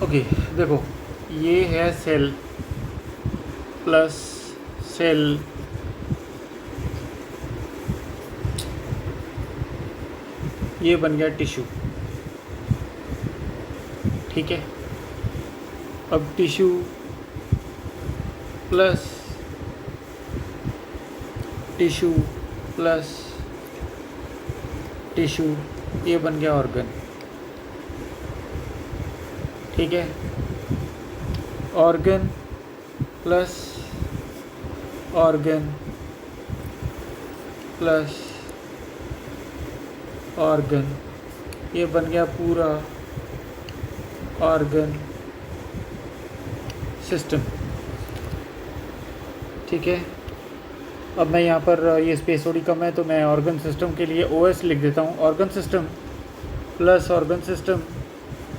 Okay देखो, ये है सेल प्लस सेल, ये बन गया टिश्यू। ठीक है, अब tissue plus tissue plus tissue, ये बन गया ऑर्गन। ठीक है, organ plus organ plus organ, ये बन गया पूरा ऑर्गन सिस्टम। ठीक है, अब मैं यहाँ पर ये स्पेस थोड़ी कम है तो मैं ऑर्गन सिस्टम के लिए OS लिख देता हूँ। Organ system plus organ system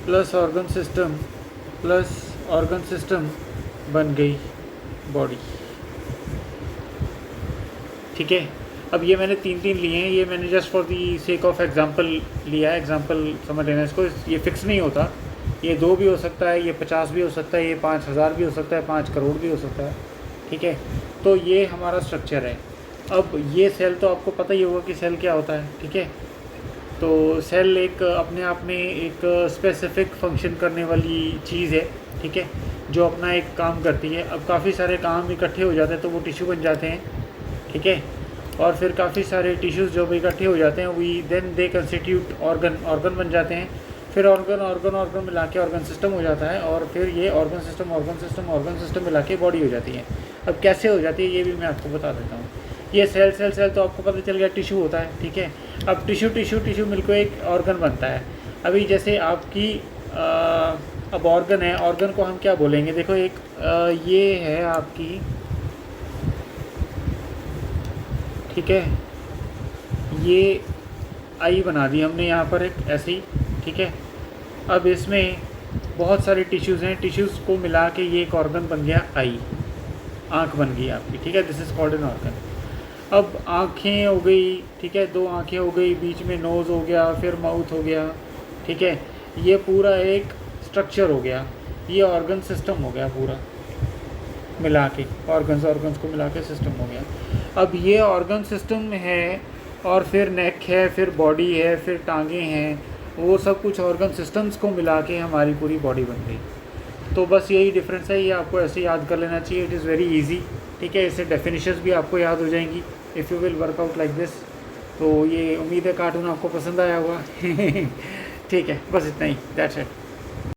plus organ system plus organ system बन गई बॉडी। ठीक है, अब ये मैंने तीन लिए हैं, ये मैंने just for the sake of example लिया है, एग्जांपल समझ लेना इसको। ये फिक्स नहीं होता, ये 2 भी हो सकता है, ये 50 भी हो सकता है, ये 5000 भी हो सकता है, 5 करोड़ भी हो सकता है। ठीक है, तो ये हमारा स्ट्रक्चर है। अब ये सेल तो आपको पता ही होगा कि सेल क्या होता है। ठीक है, तो सेल एक अपने आप में एक स्पेसिफिक फंक्शन करने वाली चीज़ है। ठीक है, जो अपना एक काम करती है। अब काफ़ी सारे काम इकट्ठे हो जाते हैं तो वो टिश्यू बन जाते हैं। ठीक है, और फिर काफ़ी सारे टिश्यूज़ जब इकट्ठे हो जाते हैं we then they constitute organ, organ बन जाते हैं। फिर ऑर्गन ऑर्गन ऑर्गन मिला के ऑर्गन सिस्टम हो जाता है, और फिर ये organ system organ system organ system मिला के बॉडी हो जाती है। अब कैसे हो जाती है ये भी मैं आपको बता देता हूँ। ये सेल सेल सेल तो आपको पता चल गया टिश्यू होता है। ठीक है, अब टिश्यू टिश्यू टिश्यू मिलकर एक ऑर्गन बनता है। अभी जैसे आपकी अब ऑर्गन है, ऑर्गन को हम क्या बोलेंगे, देखो एक ये है आपकी, ठीक है, ये आई बना दी हमने यहाँ पर एक ऐसी। ठीक है, अब इसमें बहुत सारे टिश्यूज़ हैं, टिश्यूज़ को मिला के ये एक ऑर्गन बन गया आई, आँख बन गई आपकी। ठीक है, this is called an organ. अब आँखें हो गई, ठीक है, 2 आँखें हो गई, बीच में नोज़ हो गया, फिर माउथ हो गया। ठीक है, ये पूरा एक स्ट्रक्चर हो गया, ये ऑर्गन सिस्टम हो गया पूरा मिला के, ऑर्गन्स को मिला के सिस्टम हो गया। अब ये ऑर्गन सिस्टम है, और फिर नेक है, फिर बॉडी है, फिर टांगें हैं, वो सब कुछ ऑर्गन सिस्टम्स को मिला के हमारी पूरी बॉडी बन गई। तो बस यही डिफरेंस है, ये आपको ऐसे याद कर लेना चाहिए। It is very easy. ठीक है, इससे डेफिनेशंस भी आपको याद हो जाएंगी if you will work out like this. तो ये उम्मीद है कार्टून आपको पसंद आया होगा। ठीक है, बस इतना ही, दैट्स इट।